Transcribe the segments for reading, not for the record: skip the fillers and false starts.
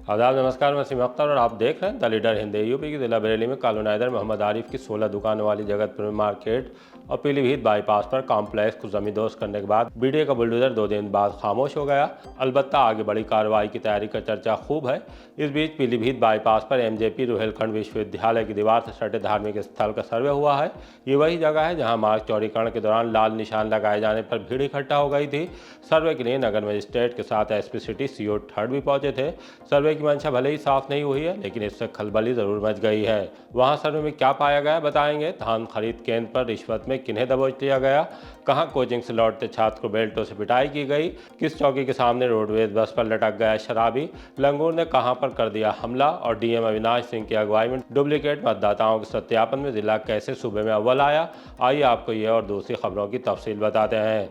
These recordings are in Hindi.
आदाब नमस्कार, मैं वसीम अख्तर और आप देख रहे हैं द लीडर हिंदी। यूपी की जिला बरेली में कॉलोनाइजर मोहम्मद आरिफ की 16 दुकानों वाली जगतपुर मार्केट और पीलीभीत बाईपास पर कॉम्प्लेक्स को जमींदोज करने के बाद बीडीए का बुलडोजर 2 दिन बाद खामोश हो गया। अलबत्ता आगे बड़ी कार्रवाई की तैयारी का चर्चा खूब है। इस बीच पीलीभीत बाईपास पर एमजेपी रुहेलखंड विश्वविद्यालय की दीवार से सटे धार्मिक स्थल का सर्वे हुआ है। ये वही जगह है जहाँ मार्ग चौड़ीकरण के दौरान लाल निशान लगाए जाने पर भीड़ इकट्ठा हो गई थी। सर्वे के लिए नगर मजिस्ट्रेट के साथ एसपी सिटी सीओ थर्ड भी पहुंचे थे। सर्वे की मंशा भले ही साफ नहीं हुई है, लेकिन इससे खलबली जरूर मच गई है। वहां सर्वे में क्या पाया गया बताएंगे। धान खरीद केंद्र पर रिश्वत में किन्हें दबोच लिया गया, कहां कोचिंग से लौटते छात्र को बेल्टों से पिटाई की गई, किस चौकी के सामने रोडवेज बस पर लटक गया शराबी, लंगूर ने कहां पर कर दिया हमला और डीएम अविनाश सिंह की अगुवाई में डुप्लीकेट मतदाताओं के सत्यापन में जिला कैसे सूबे में अव्वल आया। आइए आपको ये और दूसरी खबरों की तफसील बताते हैं।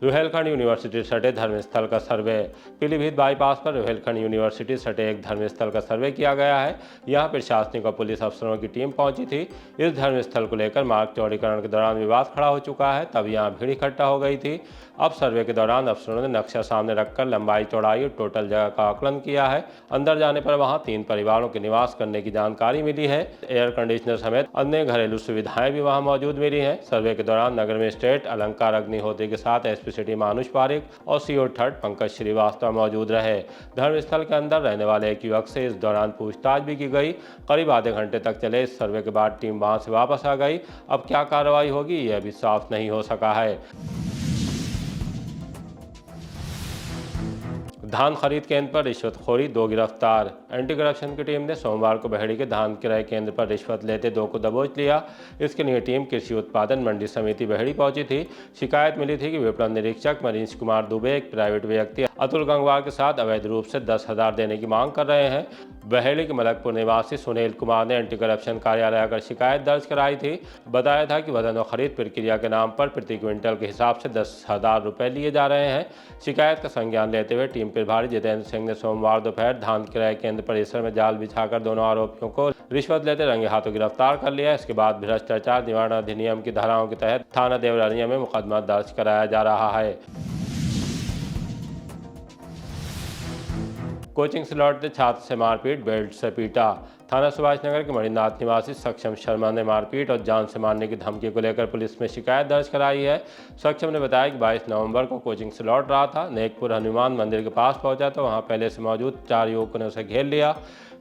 रुहेलखंड यूनिवर्सिटी सटे धर्मस्थल का सर्वे। पीलीभीत बाईपास पर रुहेलखंड यूनिवर्सिटी सटे एक धर्मस्थल का सर्वे किया गया है। यहां प्रशासनिक और पुलिस अफसरों की टीम पहुंची थी। इस धर्मस्थल को लेकर मार्ग चौड़ीकरण के दौरान विवाद खड़ा हो चुका है, तब यहां भीड़ इकट्ठा हो गई थी। अब सर्वे के दौरान अफसरों ने नक्शा सामने रखकर लंबाई चौड़ाई और टोटल जगह का आकलन किया है। अंदर जाने पर वहां 3 परिवारों के निवास करने की जानकारी मिली है। एयर कंडीशनर समेत अन्य घरेलू सुविधाएं भी वहां मौजूद मिली हैं। सर्वे के दौरान नगर मजिस्ट्रेट अलंकार अग्निहोत्री के साथ एसपी सिटी मानुष पारिक और सीओ थर्ड पंकज श्रीवास्तव मौजूद रहे। धर्मस्थल के अंदर रहने वाले एक युवक से इस दौरान पूछताछ भी की गई। करीब आधे घंटे तक चले इस सर्वे के बाद टीम वहां से वापस आ गई। अब क्या कार्रवाई होगी यह अभी साफ नहीं हो सका है। धान खरीद केंद्र पर रिश्वतखोरी, 2 गिरफ्तार। एंटी करप्शन की टीम ने सोमवार को बहेड़ी के धान क्रय केंद्र पर रिश्वत लेते 2 को दबोच लिया। इसके लिए टीम कृषि उत्पादन मंडी समिति बहेड़ी पहुंची थी। शिकायत मिली थी कि विपणन निरीक्षक मनीष कुमार दुबे एक प्राइवेट व्यक्ति अतुल गंगवार के साथ अवैध रूप से 10,000 देने की मांग कर रहे हैं। बहेड़ी के मलकपुर निवासी सुनील कुमार ने एंटी करप्शन कार्यालय आकर शिकायत दर्ज कराई थी। बताया था कि वजन और खरीद प्रक्रिया के नाम पर प्रति क्विंटल के हिसाब से 10,000 रुपये लिए जा रहे हैं। शिकायत का संज्ञान लेते हुए टीम प्रभारी जितेंद्र सिंह ने सोमवार दोपहर धान क्रय केंद्र परिसर में जाल बिछाकर दोनों आरोपियों को रिश्वत लेते रंगे हाथों गिरफ्तार कर लिया। इसके बाद भ्रष्टाचार निवारण अधिनियम की धाराओं के तहत थाना देवरिया में मुकदमा दर्ज कराया जा रहा है। कोचिंग से लौटते छात्र से मारपीट, बेल्ट से पीटा। थाना सुभाष नगर के मणिनाथ निवासी सक्षम शर्मा ने मारपीट और जान से मारने की धमकी को लेकर पुलिस में शिकायत दर्ज कराई है। सक्षम ने बताया कि 22 नवंबर को कोचिंग से लौट रहा था। नेकपुर हनुमान मंदिर के पास पहुंचा तो वहां पहले से मौजूद 4 युवकों ने उसे घेर लिया।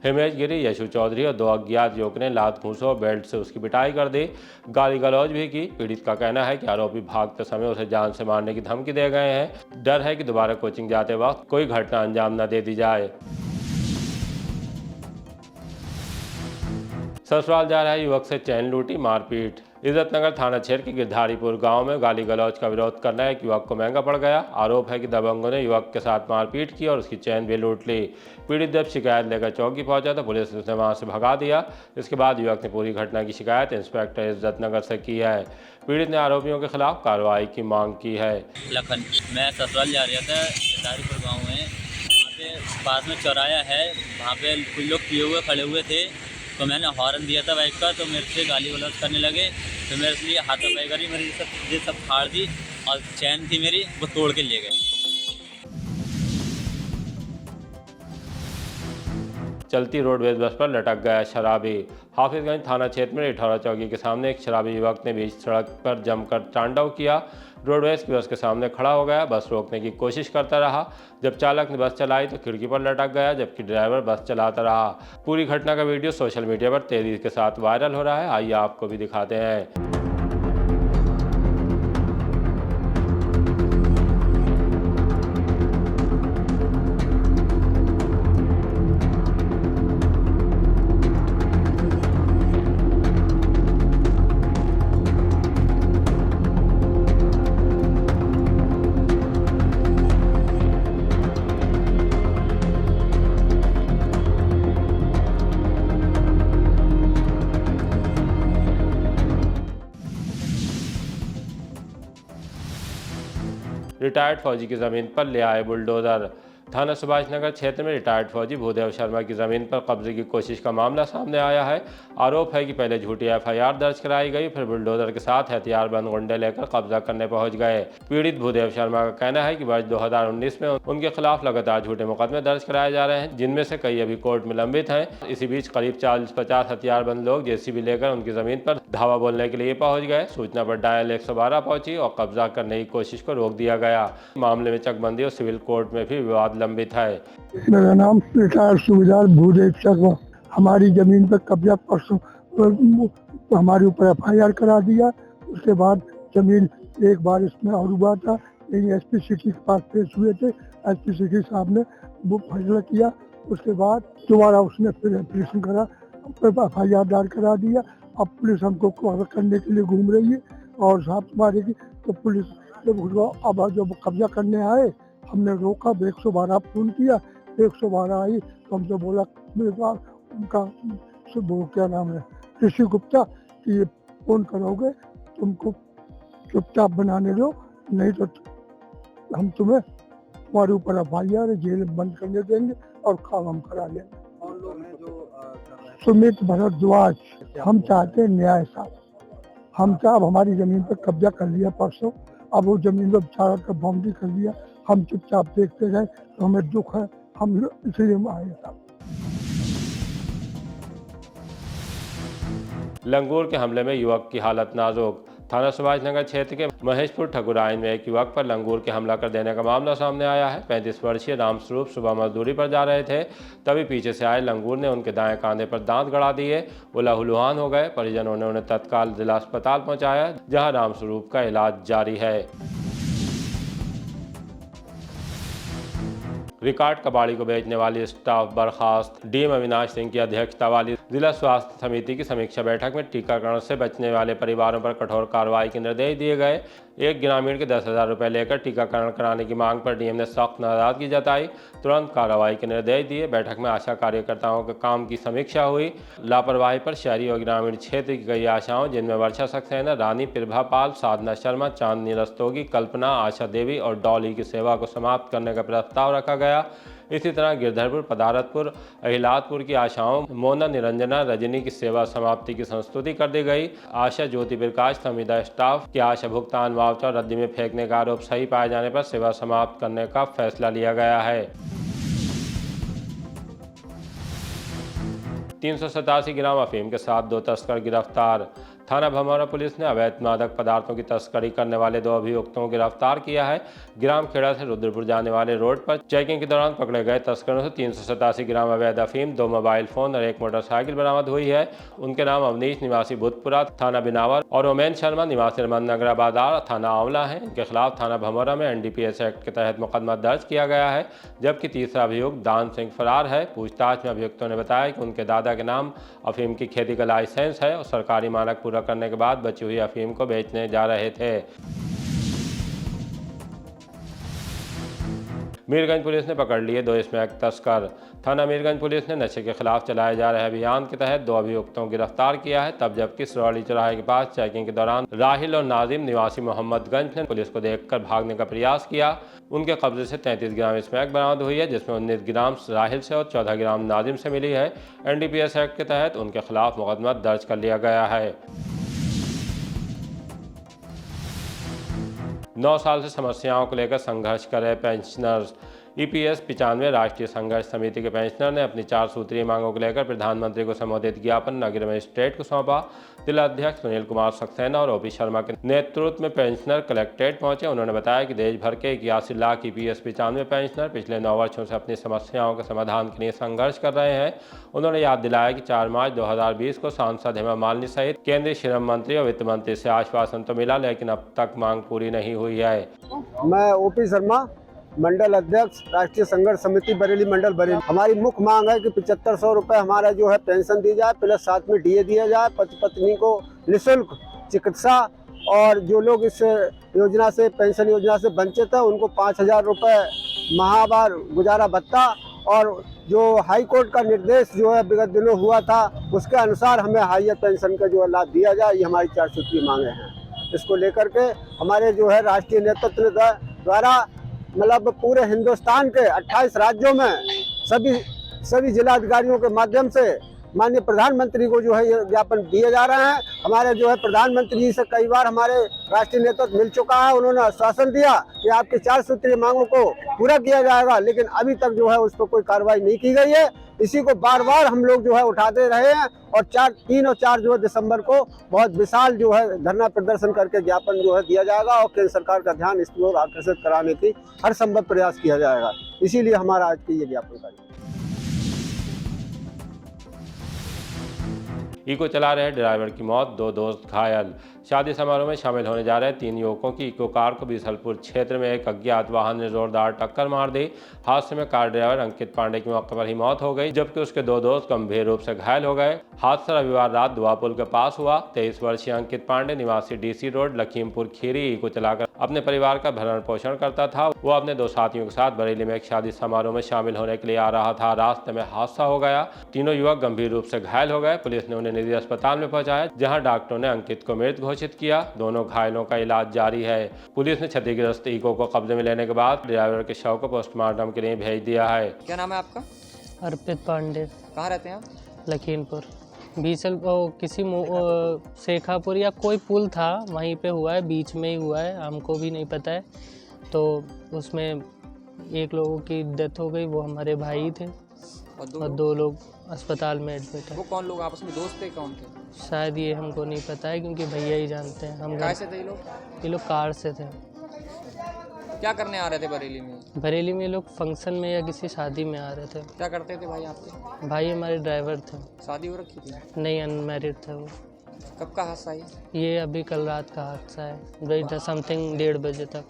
हिमेश गिरी, यशु चौधरी और 2 अज्ञात युवक ने लात घूंसों और बेल्ट से उसकी पिटाई कर दी, गाली गलौज भी की। पीड़ित का कहना है कि आरोपी भागते समय उसे जान से मारने की धमकी दे गए हैं। डर है कि दोबारा कोचिंग जाते वक्त कोई घटना अंजाम न दे दी जाए। ससुराल जा रहे युवक से चैन लूटी, मारपीट। इज्जतनगर थाना क्षेत्र के गिरधारीपुर गांव में गाली गलौज का विरोध करना एक युवक को महंगा पड़ गया। आरोप है कि दबंगों ने युवक के साथ मारपीट की और उसकी चैन भी लूट ली। पीड़ित जब शिकायत लेकर चौकी पहुंचा तो पुलिस ने उसे वहां से भगा दिया। इसके बाद युवक ने पूरी घटना की शिकायत इंस्पेक्टर इज्जतनगर से की है। पीड़ित ने आरोपियों के खिलाफ कार्रवाई की मांग की है। लखन, मैं ससुराल जा रहा था गिरधारीपुर गाँव में। वहाँ पे पास में चौराया है, वहाँ पे कुछ लोग पिए हुए खड़े हुए थे तो मैंने हॉर्न दिया था बाइक का, तो मेरे से गाली गलौज करने लगे। तो मेरे से हाथापाई करी, मेरी ये सब फाड़ दी और चैन थी मेरी वो तोड़ के ले गए। चलती रोडवेज बस पर लटक गया शराबी। हाफिजगंज थाना क्षेत्र में इठौरा चौकी के सामने एक शराबी युवक ने बीच सड़क पर जमकर तांडव किया। रोडवेज की बस के सामने खड़ा हो गया, बस रोकने की कोशिश करता रहा। जब चालक ने बस चलाई तो खिड़की पर लटक गया, जबकि ड्राइवर बस चलाता रहा। पूरी घटना का वीडियो सोशल मीडिया पर तेजी के साथ वायरल हो रहा है। आइए आपको भी दिखाते हैं। रिटायर्ड फौजी की जमीन पर ले आए बुलडोजर। थाना सुभाष नगर क्षेत्र में रिटायर्ड फौजी भूदेव शर्मा की जमीन पर कब्जे की कोशिश का मामला सामने आया है। आरोप है कि पहले झूठी एफआईआर दर्ज कराई गई, फिर बुलडोजर के साथ हथियारबंद गुंडे लेकर कब्जा करने पहुंच गए। पीड़ित भूदेव शर्मा का कहना है कि वर्ष 2019 में उनके खिलाफ लगातार झूठे मुकदमे दर्ज कराए जा रहे हैं, जिनमें से कई अभी कोर्ट में लंबित हैं। इसी बीच करीब 40-50 हथियारबंद लोग जेसीबी लेकर उनकी जमीन पर धावा बोलने के लिए पहुंच गए। सूचना पर डायल 112 पहुंची और कब्जा करने की कोशिश को रोक दिया गया। मामले में चकबंदी और सिविल कोर्ट में भी विवाद लंबित है। मेरा नाम रिटायर्ड सूबेदार भूदेव शर्मा। हमारी जमीन पर कब्जा परसों हमारे ऊपर एफआईआर करा दिया। उसके बाद जमीन एक बार इसमें और हुआ था, लेकिन एसपी सिटी के पास पेश हुए थे। एसपी सिटी साहब ने वो फैसला किया। उसके बाद दोबारा उसने फिर एप्लीकेशन करा, एफआईआर दायर करा दिया। अब पुलिस हमको कवर करने के लिए घूम रही है और साहब मारेगी। तो पुलिस अब जब कब्जा करने आए, हमने रोका, 112 फोन किया, 112 आई तो हमसे बोला उनका वो क्या नाम है ऋषि गुप्ता कि ये फोन करोगे तुमको चुपचाप बनाने दो, नहीं तो हम तुम्हारे ऊपर एफआईआर जेल बंद करने देंगे और काम हम करा लेंगे। और लोग हैं जो सुमित भारद्वाज। हम चाहते हैं न्याय साहब। हम अब हमारी जमीन पर कब्जा कर लिया परसों, अब वो जमीन पर चारों तरफ बाउंड्री कर लिया। हम चुपचाप देखते रहे तो हमें दुख है, हम इसलिए आए साहब। लंगूर के हमले में युवक की हालत नाजुक। थाना सुभाष नगर क्षेत्र के महेशपुर ठकुराइन में एक युवक पर लंगूर के हमला कर देने का मामला सामने आया है। 35 वर्षीय रामस्वरूप सुबह मजदूरी पर जा रहे थे, तभी पीछे से आए लंगूर ने उनके दाएं कांधे पर दांत गड़ा दिए। वो लहूलुहान हो गए। परिजनों ने उन्हें तत्काल जिला अस्पताल पहुंचाया, जहां रामस्वरूप का इलाज जारी है। रिकार्ड कबाड़ी को बेचने वाली स्टाफ बर्खास्त। डीएम अविनाश सिंह की अध्यक्षता वाली जिला स्वास्थ्य समिति की समीक्षा बैठक में टीकाकरण से बचने वाले परिवारों पर कठोर कार्रवाई के निर्देश दिए गए। एक ग्रामीण के 10,000 रुपये लेकर टीकाकरण कराने की मांग पर डीएम ने सख्त नाराजगी जताई, तुरंत कार्रवाई के निर्देश दिए। बैठक में आशा कार्यकर्ताओं के काम की समीक्षा हुई। लापरवाही पर शहरी और ग्रामीण क्षेत्र की कई आशाओं, जिनमें वर्षा सक्सेना, रानी प्रभा पाल, साधना शर्मा, चांदनी रस्तोगी, कल्पना, आशा देवी और डॉली की सेवा को समाप्त करने का प्रस्ताव रखा गया। इसी तरह गिरधरपुर, पदारतपुर, अहिलातपुर की आशाओं मोना, निरंजना, रजनी की सेवा समाप्ति की संस्तुति कर दी गई। आशा ज्योति प्रकाश संविदा स्टाफ की आशा भुगतान वाउचर रद्दी में फेंकने का आरोप सही पाए जाने पर सेवा समाप्त करने का फैसला लिया गया है। 387 ग्राम अफीम के साथ 2 तस्कर गिरफ्तार। थाना भमौरा पुलिस ने अवैध मादक पदार्थों की तस्करी करने वाले 2 अभियुक्तों को गिरफ्तार किया है। ग्राम खेड़ा से रुद्रपुर जाने वाले रोड पर चेकिंग के दौरान पकड़े गए तस्करों से 387 ग्राम अवैध अफीम, 2 मोबाइल फोन और 1 मोटरसाइकिल बरामद हुई है। उनके नाम अवनीश निवासी बुधपुरा थाना बिनावर और ओमेन शर्मा निवासी नगरा बाजार थाना आंवला है। इनके खिलाफ थाना भमौरा में एनडीपीएस एक्ट के तहत मुकदमा दर्ज किया गया है, जबकि तीसरा अभियुक्त दान सिंह फरार है। पूछताछ में अभियुक्तों ने बताया कि उनके दादा के नाम अफीम की खेती का लाइसेंस है और सरकारी मानक पूरा करने के बाद बची हुई अफीम को बेचने जा रहे थे। मीरगंज पुलिस ने पकड़ लिए 2 स्मैक तस्कर। थाना मीरगंज पुलिस ने नशे के खिलाफ चलाए जा रहे अभियान के तहत 2 अभियुक्तों को गिरफ्तार किया है। तब जबकि सरौली चौराहे के पास चेकिंग के दौरान राहिल और नाजिम निवासी मोहम्मदगंज ने पुलिस को देखकर भागने का प्रयास किया। उनके कब्जे से 33 ग्राम स्मैक बरामद हुई है, जिसमें 19 ग्राम राहिल से और 14 ग्राम नाजिम से मिली है। एनडीपीएस एक्ट के तहत उनके खिलाफ मुकदमा दर्ज कर लिया गया है। 9 साल से समस्याओं को लेकर संघर्ष कर रहे पेंशनर्स। ईपीएस 95 राष्ट्रीय संघर्ष समिति के पेंशनर ने अपनी 4 सूत्रीय मांगों को लेकर प्रधानमंत्री को संबोधित ज्ञापन नगर मजिस्ट्रेट को सौंपा। जिलाध्यक्ष सुनील कुमार सक्सेना और ओपी शर्मा के नेतृत्व में पेंशनर कलेक्ट्रेट पहुंचे। उन्होंने बताया कि देश भर के 81 लाख ईपीएस 95 पेंशनर पिछले 9 वर्षों से अपनी समस्याओं के समाधान के लिए संघर्ष कर रहे हैं। उन्होंने याद दिलाया कि 4 मार्च 2020 को सांसद हेमा मालिनी सहित केंद्रीय श्रम मंत्री और वित्त मंत्री से आश्वासन तो मिला, लेकिन अब तक मांग पूरी नहीं हुई है। मैं ओपी शर्मा, मंडल अध्यक्ष, राष्ट्रीय संघर्ष समिति बरेली मंडल बरेली। हमारी मुख्य मांग है कि 7500 रुपये हमारा जो है पेंशन दी जाए, प्लस साथ में डीए दिया जाए। पति पत्नी को निःशुल्क चिकित्सा, और जो लोग इस योजना से, पेंशन योजना से वंचित है, उनको 5000 रुपये माहवार गुजारा भत्ता, और जो हाई कोर्ट का निर्देश जो है विगत दिनों हुआ था, उसके अनुसार हमें हाईयर पेंशन का जो लाभ दिया जाए। ये हमारी 4 सूत्रीय मांगे हैं। इसको लेकर के हमारे जो है राष्ट्रीय नेतृत्व द्वारा मतलब पूरे हिंदुस्तान के 28 राज्यों में सभी जिलाधिकारियों के माध्यम से माननीय प्रधानमंत्री को जो है ये ज्ञापन दिए जा रहे हैं। हमारे जो है प्रधानमंत्री जी से कई बार हमारे राष्ट्रीय नेतृत्व मिल चुका है। उन्होंने आश्वासन दिया कि आपकी 4 सूत्रीय मांगों को पूरा किया जाएगा, लेकिन अभी तक जो है उस पर कोई कार्रवाई नहीं की गई है। इसी को बार बार हम लोग जो है उठाते रहे हैं और 3 और 4 जो है दिसंबर को बहुत विशाल जो है धरना प्रदर्शन करके ज्ञापन जो है दिया जाएगा और केंद्र सरकार का ध्यान इसकी ओर आकर्षित कराने की हर संभव प्रयास किया जाएगा। इसीलिए हमारा आज की ये ज्ञापन कार्य। इको चला रहे ड्राइवर की मौत, 2 दोस्त घायल। शादी समारोह में शामिल होने जा रहे 3 युवकों की इको कार को बीसलपुर क्षेत्र में एक अज्ञात वाहन ने जोरदार टक्कर मार दी। हादसे में कार ड्राइवर अंकित पांडे की मौके पर ही मौत हो गई, जबकि उसके 2 दोस्त गंभीर रूप से घायल हो गए। हादसा रविवार रात दुआ पुल के पास हुआ। 23 वर्षीय अंकित पांडे निवासी DC road Lakhimpur Kheri Eeco चलाकर अपने परिवार का भरण पोषण करता था। वो अपने 2 साथियों के साथ बरेली में एक शादी समारोह में शामिल होने के लिए आ रहा था। रास्ते में हादसा हो गया। तीनों युवक गंभीर रूप से घायल हो गए। पुलिस ने उन्हें निजी अस्पताल में पहुंचाया, जहां डॉक्टरों ने अंकित को मृत घोषित किया। दोनों घायलों का इलाज जारी है। पुलिस ने क्षतिग्रस्त इको को कब्जे में लेने के बाद ड्राइवर के शव को पोस्टमार्टम के लिए भेज दिया है। क्या नाम है आपका? अर्पित पांडे। कहाँ रहते हैं आप? लखीमपुर बीसल किसी शेखापुर या कोई पुल था वहीं पे हुआ है, बीच में ही हुआ है, हमको भी नहीं पता है। तो उसमें एक लोगों की डेथ हो गई, वो हमारे भाई थे और 2 लोग अस्पताल में एडमिट है। वो कौन लोग आपस में दोस्त थे, कौन थे? शायद ये हमको नहीं पता है क्योंकि भैया ही जानते हैं। हम कैसे थे ये लोग कार से थे। क्या करने आ रहे थे बरेली में? बरेली में लोग फंक्शन में या किसी शादी में आ रहे थे। क्या करते थे भाई आपके? भाई हमारे ड्राइवर थे। शादी हो रखी थी? नहीं, अनमैरिड थे वो। कब का हादसा है? ये अभी कल रात का हादसा है, वही समथिंग 1:30 बजे तक।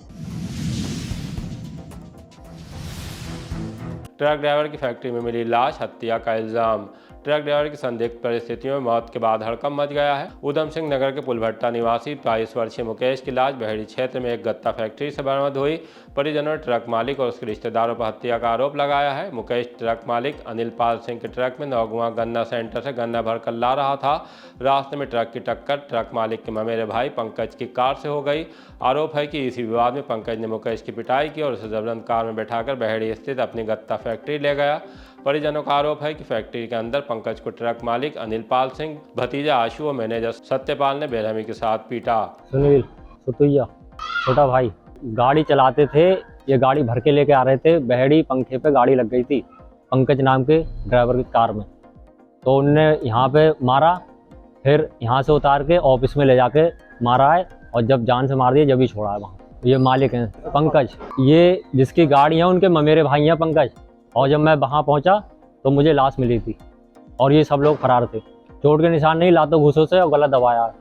ट्रक ड्राइवर की फैक्ट्री में मिली लाश, हत्या का इल्जाम। ट्रक ड्राइवर की संदिग्ध परिस्थितियों में मौत के बाद हड़कंप मच गया है। उधम सिंह नगर के पुलभट्टा निवासी 22 वर्षीय मुकेश की लाश बहेड़ी क्षेत्र में एक गत्ता फैक्ट्री से बरामद हुई। परिजनों ने ट्रक मालिक और उसके रिश्तेदारों पर हत्या का आरोप लगाया है। मुकेश ट्रक मालिक अनिल पाल सिंह के ट्रक में नौगुआ गन्ना सेंटर से गन्ना भरकर ला रहा था। रास्ते में ट्रक की टक्कर ट्रक मालिक के ममेरे भाई पंकज की कार से हो गई। आरोप है कि इसी विवाद में पंकज ने मुकेश की पिटाई की और उसे जबरन कार में बैठाकर बहेड़ी स्थित अपनी गत्ता फैक्ट्री ले गया। परिजनों का आरोप है कि फैक्ट्री के अंदर पंकज को ट्रक मालिक अनिल पाल सिंह, भतीजा आशु और मैनेजर सत्यपाल ने बेरहमी के साथ पीटा। सुनील सुतुइया छोटा भाई गाड़ी चलाते थे, ये गाड़ी भर के लेके आ रहे थे, बहेड़ी पंखे पे गाड़ी लग गई थी पंकज नाम के ड्राइवर की कार में। तो उनने यहाँ पे मारा, फिर यहाँ से उतार के ऑफिस में ले जाके मारा है और जब जान से मार दिया जब ही छोड़ा है वहाँ। ये मालिक हैं पंकज, ये जिसकी गाड़ी है उनके ममेरे भाई हैं पंकज। और जब मैं वहाँ पहुँचा तो मुझे लाश मिली थी और ये सब लोग फरार थे। चोट के निशान नहीं, लातों घूसों से और गला दबाया।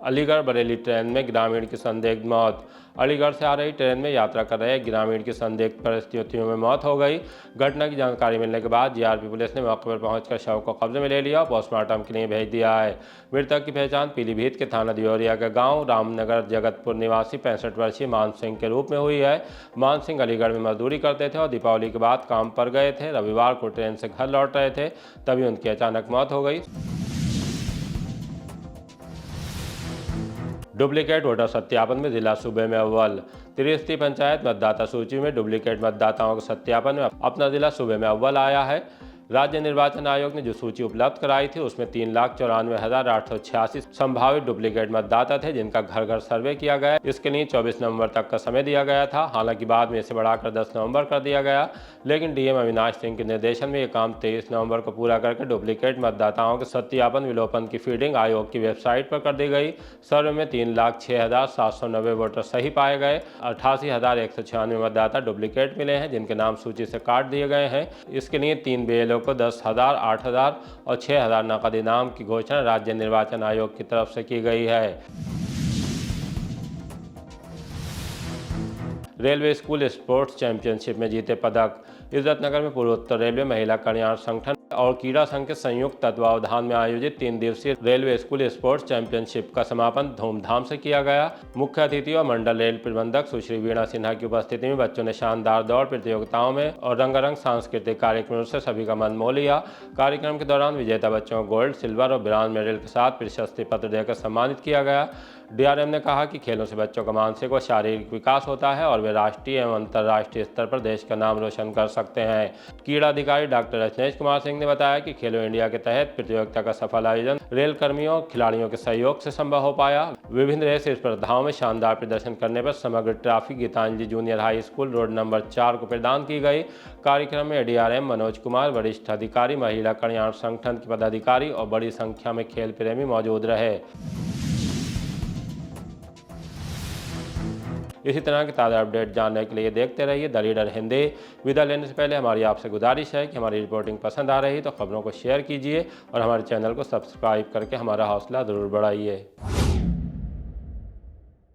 अलीगढ़ बरेली ट्रेन में ग्रामीण की संदिग्ध मौत। अलीगढ़ से आ रही ट्रेन में यात्रा कर रहे ग्रामीण की संदिग्ध परिस्थितियों में मौत हो गई। घटना की जानकारी मिलने के बाद जीआरपी पुलिस ने मौके पर पहुंचकर शव को कब्जे में ले लिया और पोस्टमार्टम के लिए भेज दिया है। मृतक की पहचान पीलीभीत के थाना दियोरिया के गांव रामनगर जगतपुर निवासी 65 वर्षीय मान सिंह के रूप में हुई है। मान सिंह अलीगढ़ में मजदूरी करते थे और दीपावली के बाद काम पर गए थे। रविवार को ट्रेन से घर लौट रहे थे, तभी उनकी अचानक मौत हो गई। डुप्लीकेट वोटर सत्यापन में जिला सूबे में अव्वल। त्रिस्ती पंचायत मतदाता सूची में डुप्लीकेट मतदाताओं के सत्यापन में अपना जिला सूबे में अव्वल आया है। राज्य निर्वाचन आयोग ने जो सूची उपलब्ध कराई थी उसमें 3,94,886 संभावित डुप्लीकेट मतदाता थे, जिनका घर घर सर्वे किया गया। इसके लिए 24 नवंबर तक का समय दिया गया था। हालांकि बाद में इसे बढ़ाकर 10 नवंबर कर दिया गया, लेकिन डीएम अविनाश सिंह के निर्देशन में यह काम 23 नवंबर को पूरा करके डुप्लीकेट मतदाताओं के सत्यापन विलोपन की फीडिंग आयोग की वेबसाइट पर कर दी गई। सर्वे में 3,06,790 वोटर सही पाए गए। 88,196 मतदाता डुप्लीकेट मिले हैं, जिनके नाम सूची से काट दिए गए हैं। इसके लिए 3 BLO को 10,000, 8,000 और 6,000 नकद इनाम की घोषणा राज्य निर्वाचन आयोग की तरफ से की गई है। रेलवे स्कूल स्पोर्ट्स चैंपियनशिप में जीते पदक। इज्जतनगर में पूर्वोत्तर रेलवे महिला कल्याण संगठन और क्रीड़ा संघ के संयुक्त तत्वावधान में आयोजित 3 दिवसीय रेलवे स्कूल स्पोर्ट्स चैंपियनशिप का समापन धूमधाम से किया गया। मुख्य अतिथि और मंडल रेल प्रबंधक सुश्री वीणा सिन्हा की उपस्थिति में बच्चों ने शानदार दौड़ प्रतियोगिताओं में और रंगारंग सांस्कृतिक कार्यक्रमों से सभी का मन मोह लिया। कार्यक्रम के दौरान विजेता बच्चों को गोल्ड, सिल्वर और ब्रॉन्ज मेडल के साथ प्रशस्ति पत्र देकर सम्मानित किया गया। डीआरएम ने कहा कि खेलों से बच्चों का मानसिक व शारीरिक विकास होता है और वे राष्ट्रीय एवं अंतर्राष्ट्रीय स्तर पर देश का नाम रोशन कर सकते हैं। क्रीड़ा अधिकारी डॉक्टर रजनेश कुमार सिंह ने बताया कि खेलो इंडिया के तहत प्रतियोगिता का सफल आयोजन रेल कर्मियों खिलाड़ियों के सहयोग से संभव हो पाया। विभिन्न रेस स्पर्धाओं में शानदार प्रदर्शन करने पर समग्र trophy Gitanjali junior high school road number 4 को प्रदान की गई। कार्यक्रम में डीआरएम मनोज कुमार, वरिष्ठ अधिकारी, महिला कल्याण संगठन के पदाधिकारी और बड़ी संख्या में खेल प्रेमी मौजूद रहे। इसी तरह के ताज़ा अपडेट जानने के लिए देखते रहिए द लीडर हिंदी। विदा लेने से पहले हमारी आपसे गुजारिश है कि हमारी रिपोर्टिंग पसंद आ रही तो खबरों को शेयर कीजिए और हमारे चैनल को सब्सक्राइब करके हमारा हौसला ज़रूर बढ़ाइए।